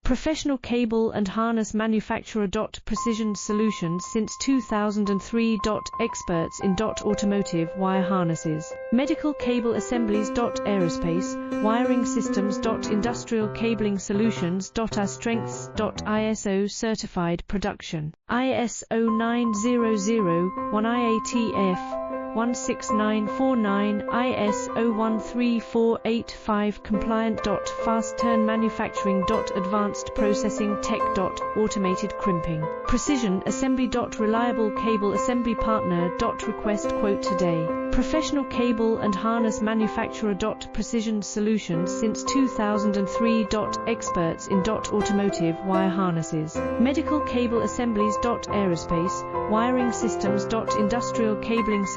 Professional cable and harness manufacturer. Precision solutions since 2003. Experts in automotive wire harnesses, medical cable assemblies. Aerospace wiring systems. Industrial cabling solutions. Our strengths. ISO certified production, ISO 9001 IATF 16949, ISO 13485 compliant. Fast turn manufacturing. Advanced processing tech. Automated crimping, precision assembly. Reliable cable assembly partner. Request quote today. Professional cable and harness manufacturer. Precision solutions since 2003. Experts in automotive wire harnesses, medical cable assemblies. Aerospace wiring systems. Industrial cabling solutions.